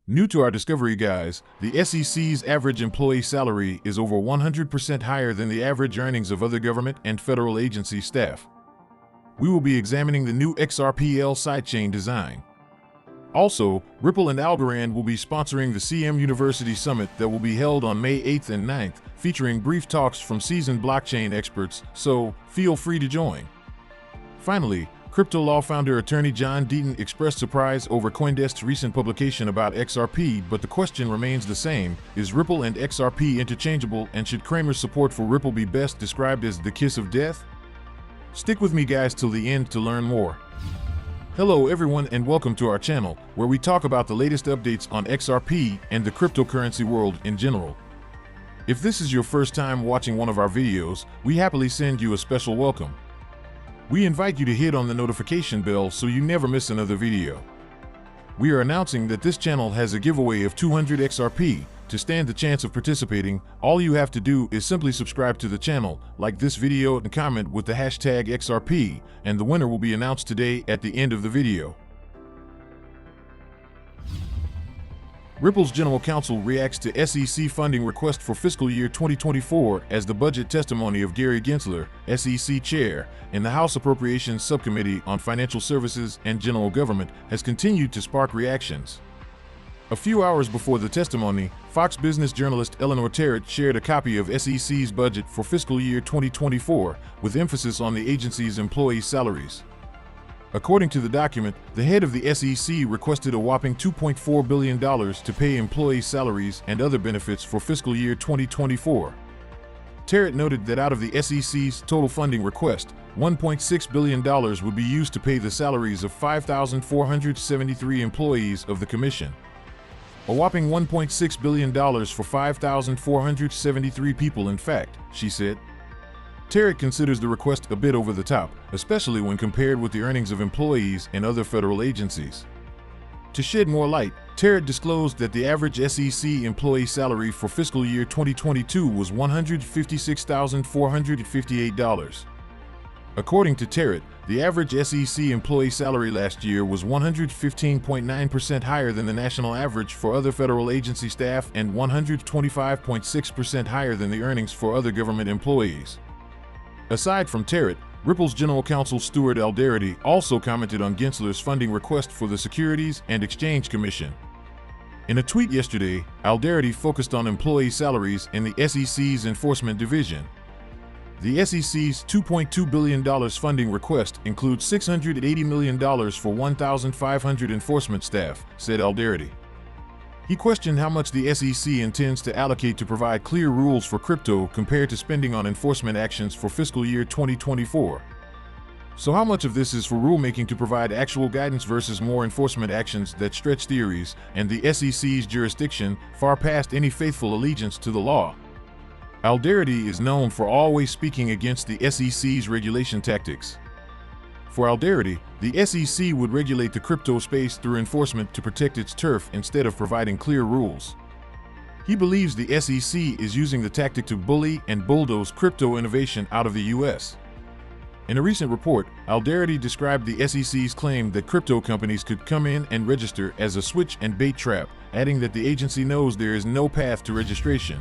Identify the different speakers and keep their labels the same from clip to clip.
Speaker 1: New to our discovery, guys, the SEC's average employee salary is over 100% higher than the average earnings of other government and federal agency staff. We will be examining the new XRPL sidechain design. Also, Ripple and Algorand will be sponsoring the CM University Summit that will be held on May 8th and 9th, featuring brief talks from seasoned blockchain experts, so feel free to join. Finally, CryptoLaw founder attorney John Deaton expressed surprise over CoinDesk's recent publication about XRP, but the question remains the same: is Ripple and XRP interchangeable, and should Cramer's support for Ripple be best described as the kiss of death? Stick with me, guys, till the end to learn more. Hello everyone, and welcome to our channel, where we talk about the latest updates on XRP and the cryptocurrency world in general. If this is your first time watching one of our videos, we happily send you a special welcome. We invite you to hit on the notification bell so you never miss another video. We are announcing that this channel has a giveaway of 200 XRP. To stand the chance of participating, all you have to do is simply subscribe to the channel, like this video, and comment with the hashtag XRP, and the winner will be announced today at the end of the video. Ripple's General Counsel reacts to SEC funding request for fiscal year 2024 as the budget testimony of Gary Gensler, SEC Chair, in the House Appropriations Subcommittee on Financial Services and General Government has continued to spark reactions. A few hours before the testimony, Fox Business journalist Eleanor Terrett shared a copy of SEC's budget for fiscal year 2024, with emphasis on the agency's employee salaries. According to the document, the head of the SEC requested a whopping $2.4 billion to pay employee salaries and other benefits for fiscal year 2024. Terrett noted that out of the SEC's total funding request, $1.6 billion would be used to pay the salaries of 5,473 employees of the Commission. A whopping $1.6 billion for 5,473 people, in fact, she said. Terrett considers the request a bit over the top, especially when compared with the earnings of employees in other federal agencies. To shed more light, Terrett disclosed that the average SEC employee salary for fiscal year 2022 was $156,458. According to Terrett, the average SEC employee salary last year was 115.9% higher than the national average for other federal agency staff and 125.6% higher than the earnings for other government employees. Aside from Terrett, Ripple's General Counsel Stuart Alderety also commented on Gensler's funding request for the Securities and Exchange Commission. In a tweet yesterday, Alderety focused on employee salaries in the SEC's Enforcement Division. The SEC's $2.2 billion funding request includes $680 million for 1,500 enforcement staff, said Alderety. He questioned how much the SEC intends to allocate to provide clear rules for crypto compared to spending on enforcement actions for fiscal year 2024. So how much of this is for rulemaking to provide actual guidance versus more enforcement actions that stretch theories and the SEC's jurisdiction far past any faithful allegiance to the law? Alderety is known for always speaking against the SEC's regulation tactics. For Alderety, the SEC would regulate the crypto space through enforcement to protect its turf instead of providing clear rules. He believes the SEC is using the tactic to bully and bulldoze crypto innovation out of the U.S. In a recent report, Alderety described the SEC's claim that crypto companies could come in and register as a switch and bait trap, adding that the agency knows there is no path to registration.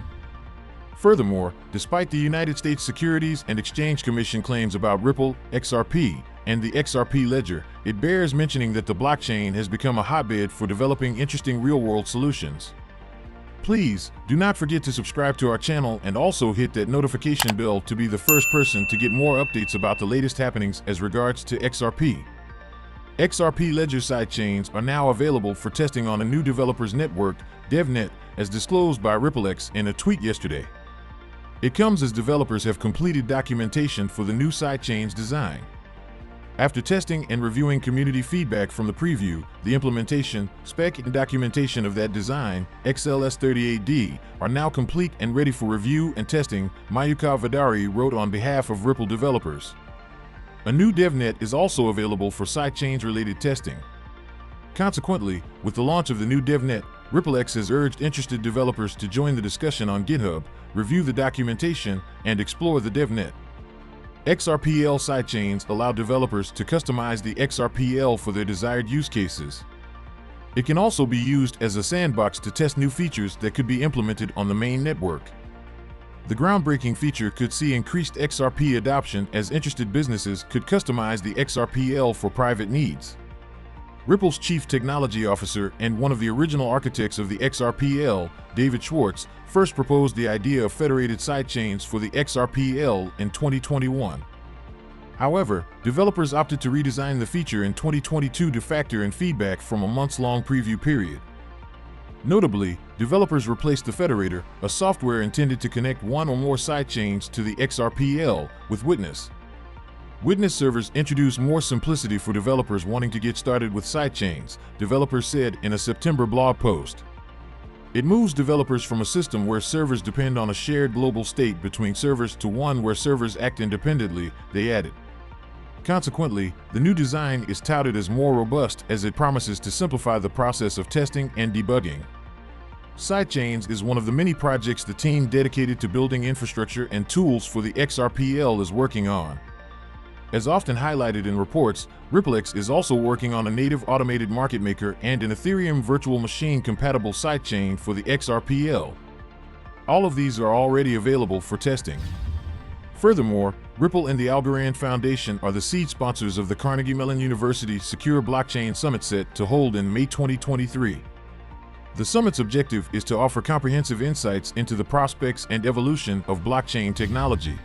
Speaker 1: Furthermore, despite the United States Securities and Exchange Commission claims about Ripple, XRP, and the XRP ledger, it bears mentioning that the blockchain has become a hotbed for developing interesting real-world solutions. Please do not forget to subscribe to our channel and also hit that notification bell to be the first person to get more updates about the latest happenings as regards to XRP. XRP ledger sidechains are now available for testing on a new developers network, DevNet, as disclosed by RippleX in a tweet yesterday. It comes as developers have completed documentation for the new sidechain's design. After testing and reviewing community feedback from the preview, the implementation, spec, and documentation of that design, XLS38D, are now complete and ready for review and testing, Mayuka Vadari wrote on behalf of Ripple developers. A new DevNet is also available for sidechains-related testing. Consequently, with the launch of the new DevNet, RippleX has urged interested developers to join the discussion on GitHub, review the documentation, and explore the DevNet. XRPL sidechains allow developers to customize the XRPL for their desired use cases. It can also be used as a sandbox to test new features that could be implemented on the main network. The groundbreaking feature could see increased XRP adoption as interested businesses could customize the XRPL for private needs. Ripple's chief technology officer and one of the original architects of the XRPL, David Schwartz, first proposed the idea of federated sidechains for the XRPL in 2021. However, developers opted to redesign the feature in 2022 to factor in feedback from a months-long preview period. Notably, developers replaced the federator, a software intended to connect one or more sidechains to the XRPL, with Witness. Witness servers introduce more simplicity for developers wanting to get started with sidechains, developers said in a September blog post. It moves developers from a system where servers depend on a shared global state between servers to one where servers act independently, they added. Consequently, the new design is touted as more robust as it promises to simplify the process of testing and debugging. Sidechains is one of the many projects the team dedicated to building infrastructure and tools for the XRPL is working on. As often highlighted in reports, RippleX is also working on a native automated market maker and an Ethereum virtual machine compatible sidechain for the XRPL. All of these are already available for testing. Furthermore, Ripple and the Algorand Foundation are the seed sponsors of the Carnegie Mellon University Secure Blockchain Summit set to hold in May 2023. The summit's objective is to offer comprehensive insights into the prospects and evolution of blockchain technology.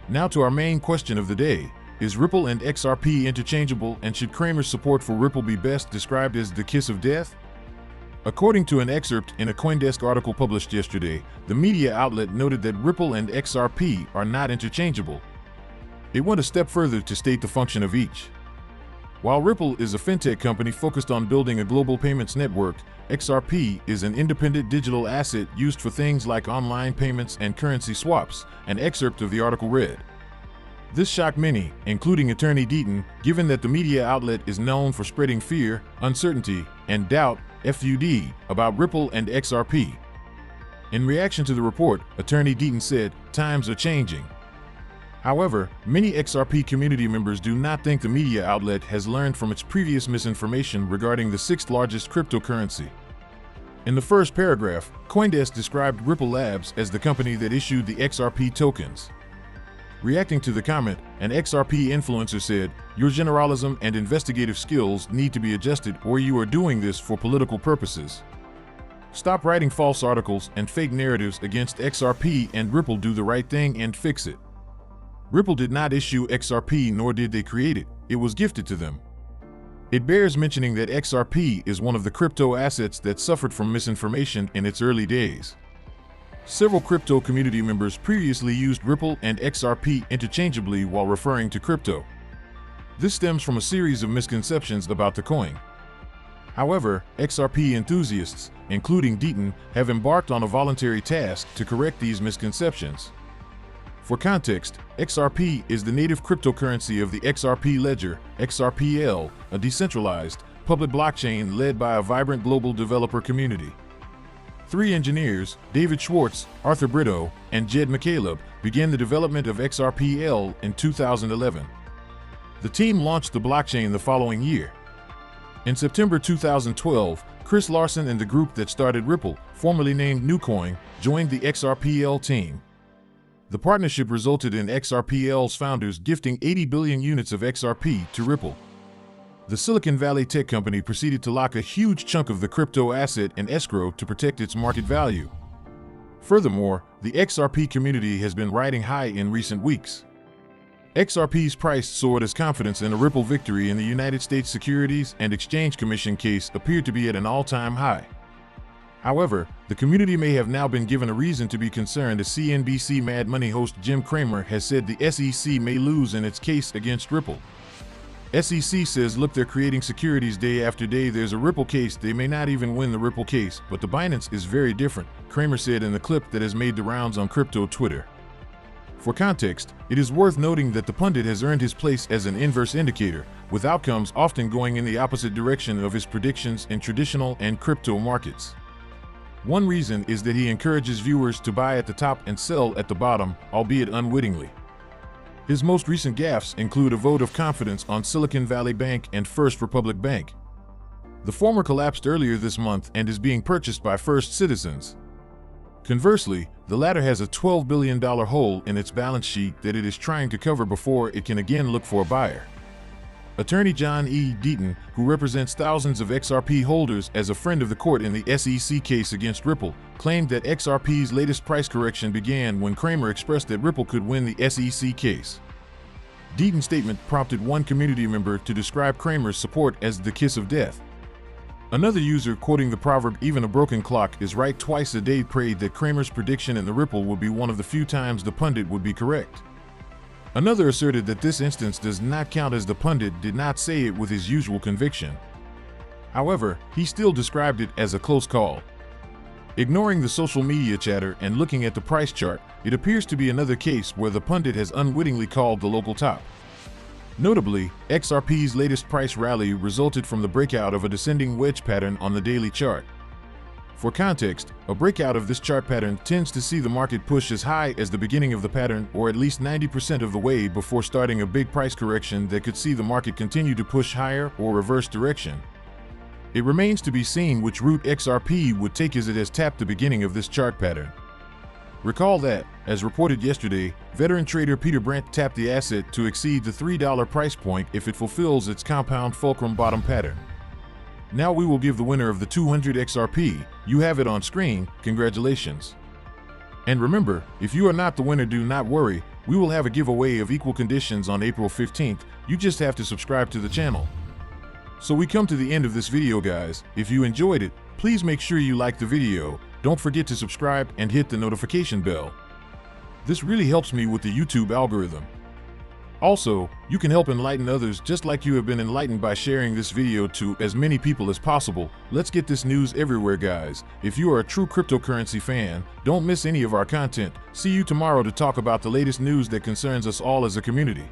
Speaker 1: Now to our main question of the day: is Ripple and XRP interchangeable, and should Cramer's support for Ripple be best described as the kiss of death? According to an excerpt in a CoinDesk article published yesterday, the media outlet noted that Ripple and XRP are not interchangeable. It went a step further to state the function of each. While Ripple is a fintech company focused on building a global payments network, XRP is an independent digital asset used for things like online payments and currency swaps, an excerpt of the article read. This shocked many, including Attorney Deaton, given that the media outlet is known for spreading fear, uncertainty, and doubt, FUD, about Ripple and XRP. In reaction to the report, Attorney Deaton said, "Times are changing." However, many XRP community members do not think the media outlet has learned from its previous misinformation regarding the sixth largest cryptocurrency. In the first paragraph, CoinDesk described Ripple Labs as the company that issued the XRP tokens. Reacting to the comment, an XRP influencer said, "Your generalism and investigative skills need to be adjusted, or you are doing this for political purposes. Stop writing false articles and fake narratives against XRP, and Ripple do the right thing and fix it." Ripple did not issue XRP, nor did they create it. It was gifted to them. It bears mentioning that XRP is one of the crypto assets that suffered from misinformation in its early days. Several crypto community members previously used Ripple and XRP interchangeably while referring to crypto. This stems from a series of misconceptions about the coin. However, XRP enthusiasts, including Deaton, have embarked on a voluntary task to correct these misconceptions. For context, XRP is the native cryptocurrency of the XRP ledger, XRPL, a decentralized, public blockchain led by a vibrant global developer community. 3 engineers, David Schwartz, Arthur Brito, and Jed McCaleb, began the development of XRPL in 2011. The team launched the blockchain the following year. In September 2012, Chris Larson and the group that started Ripple, formerly named Newcoin, joined the XRPL team. The partnership resulted in XRPL's founders gifting 80 billion units of XRP to Ripple. The Silicon Valley tech company proceeded to lock a huge chunk of the crypto asset in escrow to protect its market value. Furthermore, the XRP community has been riding high in recent weeks. XRP's price soared as confidence in a Ripple victory in the United States Securities and Exchange Commission case appeared to be at an all-time high. However, the community may have now been given a reason to be concerned, as CNBC Mad Money host Jim Cramer has said the SEC may lose in its case against Ripple. SEC says, "Look, they're creating securities day after day. There's a Ripple case. They may not even win the Ripple case, but the Binance is very different," Cramer said in the clip that has made the rounds on crypto Twitter. For context, it is worth noting that the pundit has earned his place as an inverse indicator, with outcomes often going in the opposite direction of his predictions in traditional and crypto markets. One reason is that he encourages viewers to buy at the top and sell at the bottom, albeit unwittingly. His most recent gaffes include a vote of confidence on Silicon Valley Bank and First Republic Bank. The former collapsed earlier this month and is being purchased by First Citizens. Conversely, the latter has a $12 billion hole in its balance sheet that it is trying to cover before it can again look for a buyer. Attorney John Deaton, who represents thousands of XRP holders as a friend of the court in the SEC case against Ripple, claimed that XRP's latest price correction began when Cramer expressed that Ripple could win the SEC case. Deaton's statement prompted one community member to describe Cramer's support as the kiss of death. Another user, quoting the proverb, "Even a broken clock is right twice a day," prayed that Cramer's prediction in the Ripple would be one of the few times the pundit would be correct. Another asserted that this instance does not count as the pundit did not say it with his usual conviction. However, he still described it as a close call. Ignoring the social media chatter and looking at the price chart, it appears to be another case where the pundit has unwittingly called the local top. Notably, XRP's latest price rally resulted from the breakout of a descending wedge pattern on the daily chart. For context, a breakout of this chart pattern tends to see the market push as high as the beginning of the pattern or at least 90% of the way before starting a big price correction that could see the market continue to push higher or reverse direction. It remains to be seen which route XRP would take as it has tapped the beginning of this chart pattern. Recall that, as reported yesterday, veteran trader Peter Brent tapped the asset to exceed the $3 price point if it fulfills its compound fulcrum bottom pattern. Now we will give the winner of the 200 XRP. You have it on screen. Congratulations. And remember, if you are not the winner, do not worry. We will have a giveaway of equal conditions on April 15th. You just have to subscribe to the channel. So we come to the end of this video, guys. If you enjoyed it, please make sure you like the video. Don't forget to subscribe and hit the notification bell. This really helps me with the YouTube algorithm. Also, you can help enlighten others just like you have been enlightened by sharing this video to as many people as possible. Let's get this news everywhere, guys. If you are a true cryptocurrency fan, don't miss any of our content. See you tomorrow to talk about the latest news that concerns us all as a community.